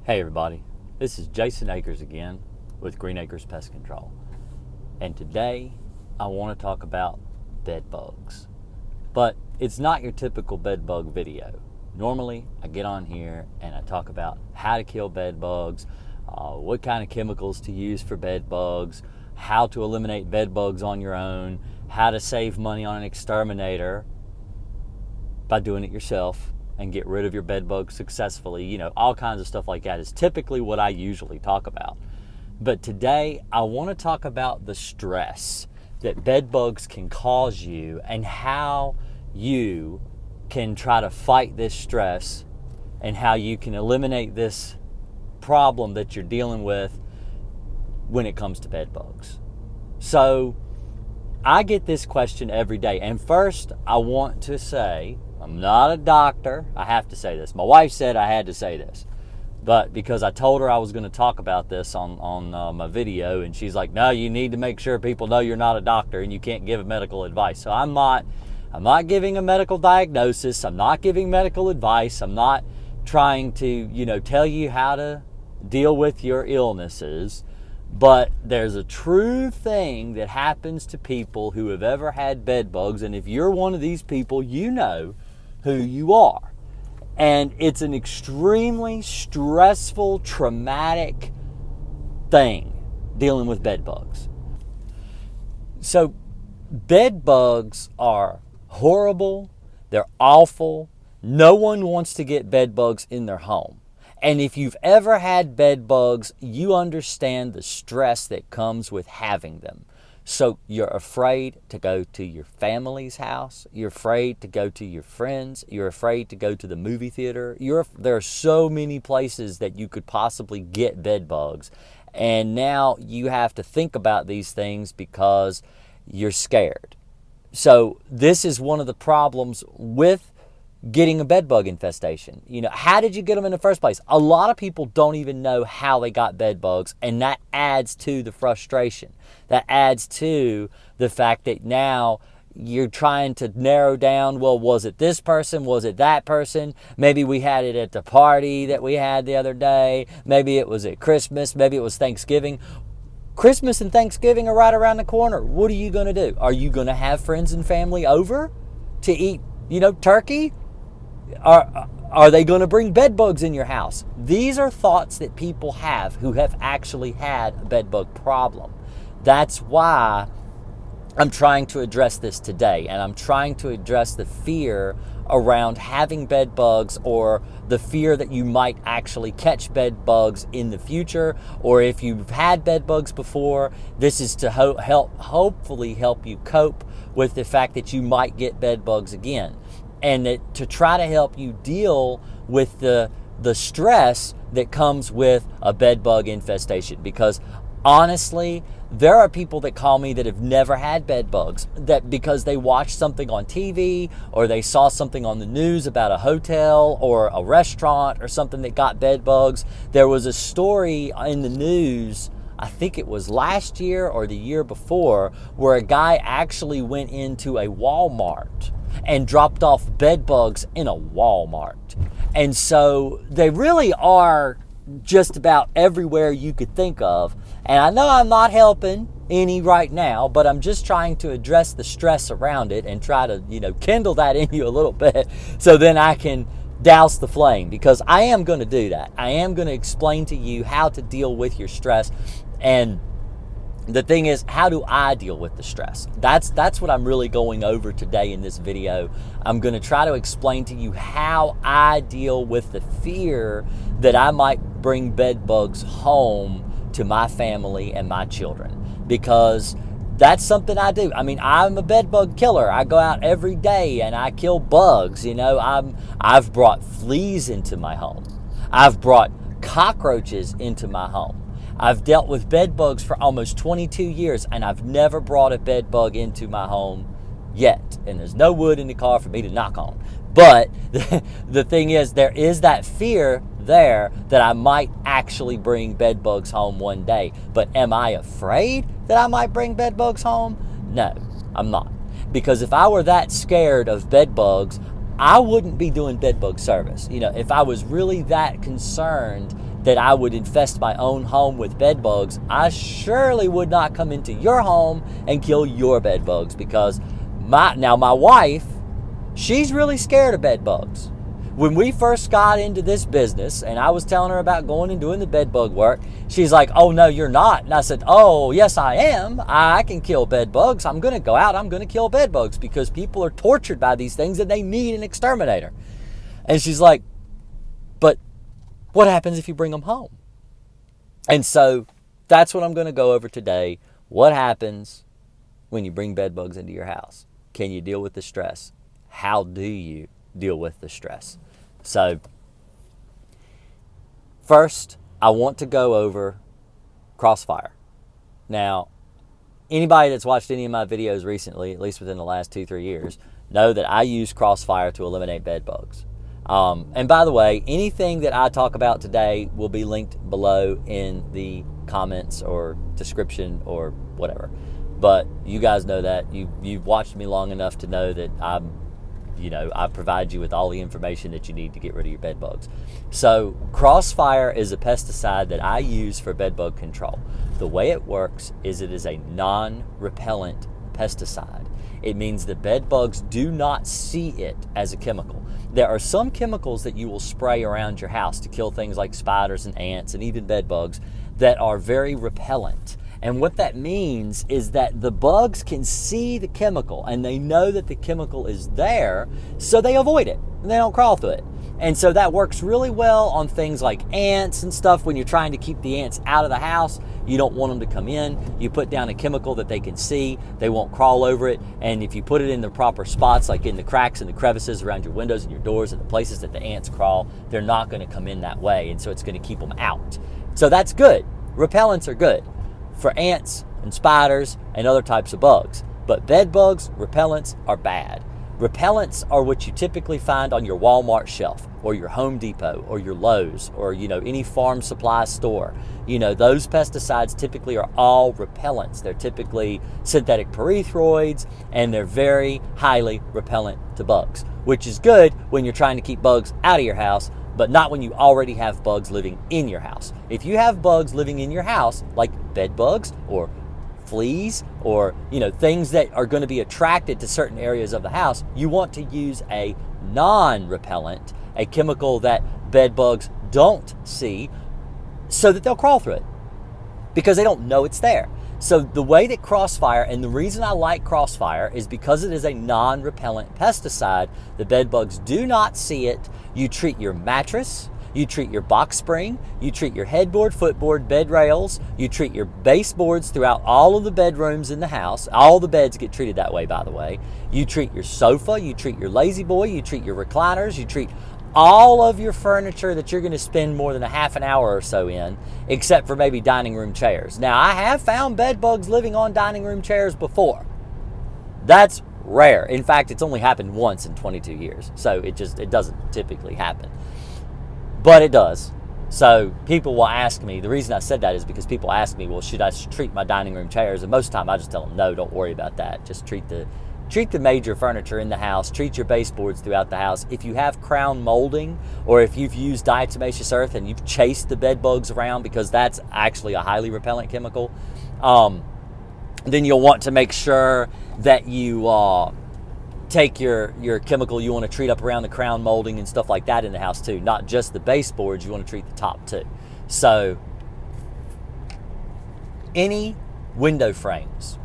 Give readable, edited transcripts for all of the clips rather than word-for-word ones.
Hey everybody, this is Jason Akers again with Green Acres Pest Control. And today I want to talk about bed bugs. But it's not your typical bed bug video. Normally I get on here and I talk about how to kill bed bugs, what kind of chemicals to use for bed bugs, how to eliminate bed bugs on your own, how to save money on an exterminator by doing it yourself and get rid of your bed bugs successfully. All kinds of stuff like that is typically what I usually talk about. But today I want to talk about the stress that bed bugs can cause you and how you can try to fight this stress and how you can eliminate this problem that you're dealing with when it comes to bed bugs. So I get this question every day. And first I want to say, I'm not a doctor. I have to say this. My wife said I had to say this, but because I told her I was going to talk about this on my video, and she's like, no, you need to make sure people know you're not a doctor and you can't give medical advice. So I'm not giving a medical diagnosis. I'm not giving medical advice. I'm not trying to, tell you how to deal with your illnesses. But there's a true thing that happens to people who have ever had bed bugs. And if you're one of these people, you know who you are. And it's an extremely stressful, traumatic thing dealing with bed bugs. So bed bugs are horrible. They're awful. No one wants to get bed bugs in their home. And if you've ever had bed bugs, you understand the stress that comes with having them. So you're afraid to go to your family's house. You're afraid to go to your friends. You're afraid to go to the movie theater. There are so many places that you could possibly get bed bugs. And now you have to think about these things because you're scared. So this is one of the problems with getting a bed bug infestation. How did you get them in the first place? A lot of people don't even know how they got bed bugs, and that adds to the frustration. That adds to the fact that now you're trying to narrow down, well, was it this person? Was it that person? Maybe we had it at the party that we had the other day. Maybe it was at Christmas. Maybe it was Thanksgiving. Christmas and Thanksgiving are right around the corner. What are you going to do? Are you going to have friends and family over to eat, turkey? Are they going to bring bed bugs in your house? These are thoughts that people have who have actually had a bed bug problem. That's why I'm trying to address this today, and I'm trying to address the fear around having bed bugs, or the fear that you might actually catch bed bugs in the future, or if you've had bed bugs before, this is to hopefully help you cope with the fact that you might get bed bugs again. And to try to help you deal with the stress that comes with a bed bug infestation. Because honestly, there are people that call me that have never had bed bugs, that because they watched something on TV or they saw something on the news about a hotel or a restaurant or something that got bed bugs. There was a story in the news, I think it was last year or the year before, where a guy actually went into a Walmart and dropped off bed bugs in a Walmart. And so they really are just about everywhere you could think of. And I know I'm not helping any right now, but I'm just trying to address the stress around it and try to, kindle that in you a little bit so then I can douse the flame, because I am going to do that. I am going to explain to you how to deal with your stress. And the thing is, how do I deal with the stress? That's what I'm really going over today in this video. I'm going to try to explain to you how I deal with the fear that I might bring bed bugs home to my family and my children, because that's something I do. I mean, I'm a bed bug killer. I go out every day and I kill bugs. I've brought fleas into my home. I've brought cockroaches into my home. I've dealt with bed bugs for almost 22 years, and I've never brought a bed bug into my home yet. And there's no wood in the car for me to knock on. But the thing is, there is that fear there that I might actually bring bed bugs home one day. But am I afraid that I might bring bed bugs home? No, I'm not. Because if I were that scared of bed bugs, I wouldn't be doing bed bug service. If I was really that concerned that I would infest my own home with bed bugs, I surely would not come into your home and kill your bed bugs, because my wife, she's really scared of bed bugs. When we first got into this business and I was telling her about going and doing the bed bug work, she's like, "Oh, no, you're not." And I said, "Oh, yes, I am. I can kill bed bugs. I'm going to go out. I'm going to kill bed bugs because people are tortured by these things and they need an exterminator." And she's like, "But what happens if you bring them home?" And so that's what I'm going to go over today. What happens when you bring bed bugs into your house? Can you deal with the stress? How do you deal with the stress? So first, I want to go over Crossfire. Now, anybody that's watched any of my videos recently, at least within the last 2-3 years, know that I use Crossfire to eliminate bed bugs. And by the way, anything that I talk about today will be linked below in the comments or description or whatever. But you guys know that. You've watched me long enough to know that I provide you with all the information that you need to get rid of your bed bugs. So Crossfire is a pesticide that I use for bed bug control. The way it works is it is a non-repellent pesticide. It means the bed bugs do not see it as a chemical. There are some chemicals that you will spray around your house to kill things like spiders and ants and even bed bugs that are very repellent. And what that means is that the bugs can see the chemical and they know that the chemical is there, so they avoid it and they don't crawl through it. And so that works really well on things like ants and stuff. When you're trying to keep the ants out of the house, you don't want them to come in. You put down a chemical that they can see, they won't crawl over it. And if you put it in the proper spots, like in the cracks and the crevices around your windows and your doors and the places that the ants crawl, they're not going to come in that way. And so it's going to keep them out. So that's good. Repellents are good for ants and spiders and other types of bugs. But bed bugs, repellents are bad. Repellents are what you typically find on your Walmart shelf or your Home Depot or your Lowe's or, any farm supply store. Those pesticides typically are all repellents. They're typically synthetic pyrethroids and they're very highly repellent to bugs, which is good when you're trying to keep bugs out of your house, but not when you already have bugs living in your house. If you have bugs living in your house, like bed bugs or fleas or things that are going to be attracted to certain areas of the house, you want to use a non-repellent, a chemical that bed bugs don't see, so that they'll crawl through it because they don't know it's there. So the way that Crossfire, and the reason I like Crossfire is because it is a non-repellent pesticide. The bed bugs do not see it. You treat your mattress, you treat your box spring, you treat your headboard, footboard, bed rails, you treat your baseboards throughout all of the bedrooms in the house. All the beds get treated that way, by the way. You treat your sofa, you treat your lazy boy, you treat your recliners, you treat all of your furniture that you're going to spend more than a half an hour or so in, except for maybe dining room chairs. Now, I have found bed bugs living on dining room chairs before. That's rare. In fact, it's only happened once in 22 years. So it doesn't typically happen. But it does. So people will ask me, the reason I said that is because people ask me, well, should I treat my dining room chairs? And most of the time I just tell them, no, don't worry about that. Just treat the major furniture in the house, treat your baseboards throughout the house. If you have crown molding or if you've used diatomaceous earth and you've chased the bed bugs around, because that's actually a highly repellent chemical, then you'll want to make sure that you take your chemical you want to treat up around the crown molding and stuff like that in the house too, not just the baseboards. You want to treat the top too. So any window frames,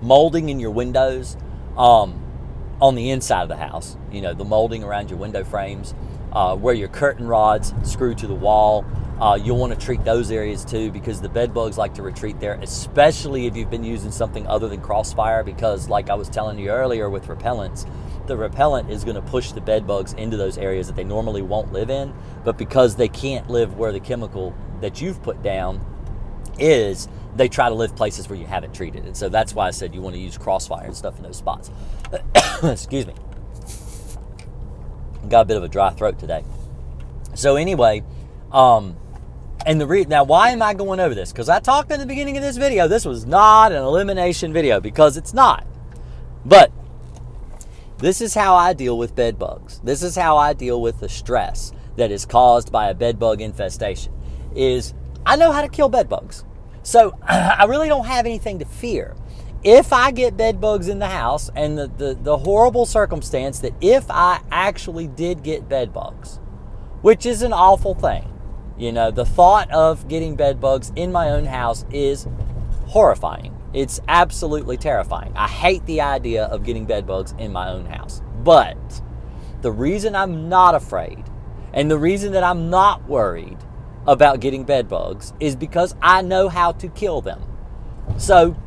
molding in your windows, on the inside of the house, the molding around your window frames, where your curtain rods screw to the wall, you'll want to treat those areas too, because the bed bugs like to retreat there, especially if you've been using something other than Crossfire, because like I was telling you earlier with repellents, the repellent is going to push the bed bugs into those areas that they normally won't live in, but because they can't live where the chemical that you've put down is, they try to live places where you haven't treated. And so that's why I said you want to use Crossfire and stuff in those spots. Excuse me. Got a bit of a dry throat today. So anyway, now why am I going over this? Because I talked in the beginning of this video, this was not an elimination video, because it's not. But this is how I deal with bed bugs. This is how I deal with the stress that is caused by a bed bug infestation. is I know how to kill bed bugs. So I really don't have anything to fear. If I get bed bugs in the house, and the horrible circumstance that if I actually did get bed bugs, which is an awful thing, the thought of getting bed bugs in my own house is horrifying. It's absolutely terrifying. I hate the idea of getting bed bugs in my own house. But the reason I'm not afraid, and the reason that I'm not worried about getting bed bugs, is because I know how to kill them. So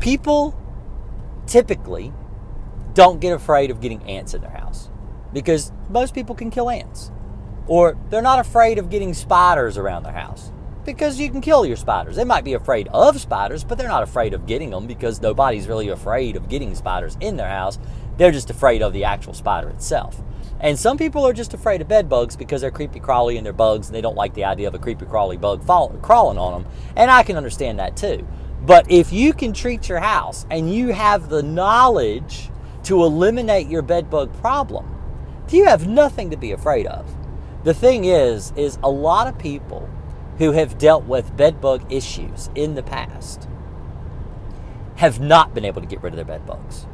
people typically don't get afraid of getting ants in their house because most people can kill ants. Or they're not afraid of getting spiders around their house because you can kill your spiders. They might be afraid of spiders, but they're not afraid of getting them because nobody's really afraid of getting spiders in their house. They're just afraid of the actual spider itself. And some people are just afraid of bed bugs because they're creepy crawly and they're bugs and they don't like the idea of a creepy crawly bug crawling on them. And I can understand that too. But if you can treat your house and you have the knowledge to eliminate your bed bug problem, you have nothing to be afraid of. The thing is a lot of people who have dealt with bed bug issues in the past have not been able to get rid of their bed bugs.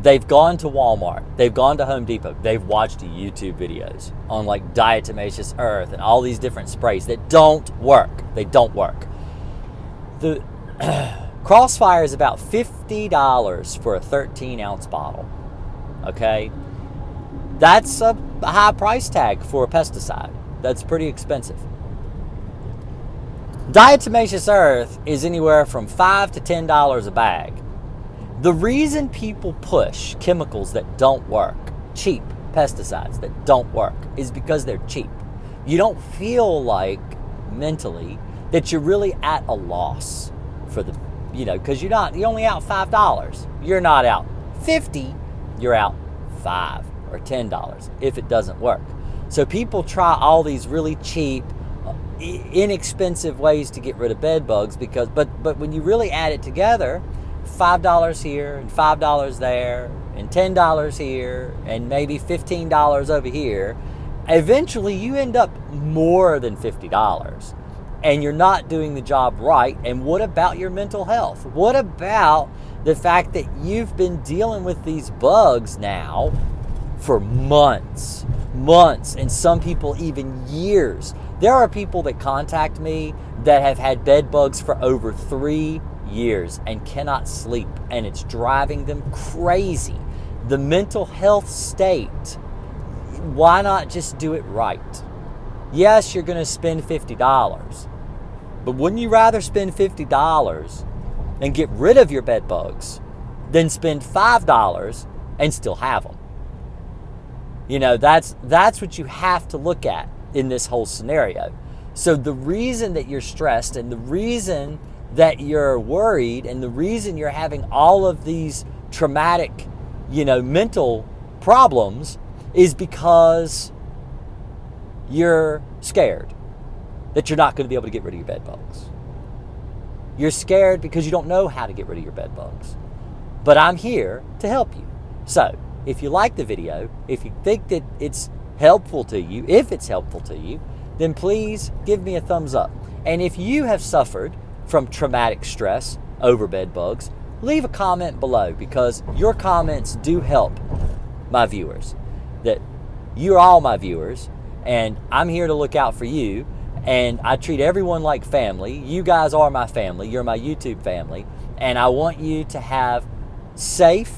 They've gone to Walmart, they've gone to Home Depot, they've watched YouTube videos on like diatomaceous earth and all these different sprays that don't work. They don't work. The Crossfire is about $50 for a 13-ounce bottle. Okay? That's a high price tag for a pesticide. That's pretty expensive. Diatomaceous earth is anywhere from $5 to $10 a bag. The reason people push chemicals that don't work, cheap pesticides that don't work, is because they're cheap. You don't feel like mentally that you're really at a loss for the, because you're only out $5. You're not out $50, you're out $5 or $10 if it doesn't work. So people try all these really cheap, inexpensive ways to get rid of bed bugs but when you really add it together, $5 here and $5 there and $10 here and maybe $15 over here, eventually you end up more than $50 and you're not doing the job right. And what about your mental health? What about the fact that you've been dealing with these bugs now for months, and some people even years? There are people that contact me that have had bed bugs for over 3 years and cannot sleep, and it's driving them crazy. The mental health state, why not just do it right? Yes, you're going to spend $50, but wouldn't you rather spend $50 and get rid of your bed bugs than spend $5 and still have them? That's what you have to look at in this whole scenario. So the reason that you're stressed and the reason that you're worried and the reason you're having all of these traumatic, mental problems is because you're scared that you're not going to be able to get rid of your bed bugs. You're scared because you don't know how to get rid of your bed bugs. But I'm here to help you. So if you like the video, if you think that it's helpful to you, then please give me a thumbs up. And if you have suffered from traumatic stress over bed bugs, leave a comment below, because your comments do help my viewers. That you're all my viewers, and I'm here to look out for you, and I treat everyone like family. You guys are my family. You're my YouTube family, and I want you to have safe.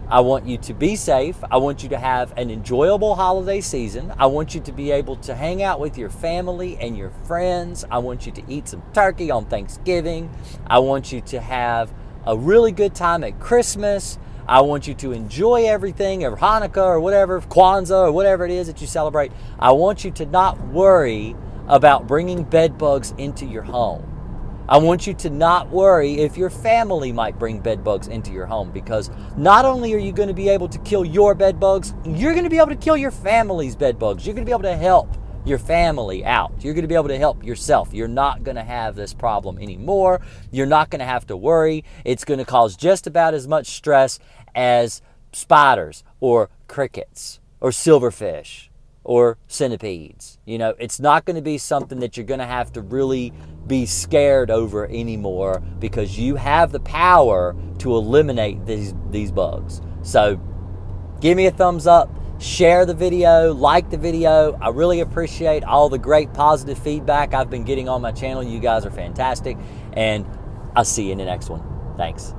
I want you to be safe. I want you to have an enjoyable holiday season. I want you to be able to hang out with your family and your friends. I want you to eat some turkey on Thanksgiving. I want you to have a really good time at Christmas. I want you to enjoy everything, or Hanukkah or whatever, Kwanzaa or whatever it is that you celebrate. I want you to not worry about bringing bed bugs into your home. I want you to not worry if your family might bring bed bugs into your home, because not only are you going to be able to kill your bed bugs, you're going to be able to kill your family's bed bugs. You're going to be able to help your family out. You're going to be able to help yourself. You're not going to have this problem anymore. You're not going to have to worry. It's going to cause just about as much stress as spiders or crickets or silverfish. or centipedes. You know, it's not going to be something that you're going to have to really be scared over anymore, because you have the power to eliminate these bugs. So give me a thumbs up, share the video, like the video. I really appreciate all the great positive feedback I've been getting on my channel. You guys are fantastic, and I'll see you in the next one. Thanks.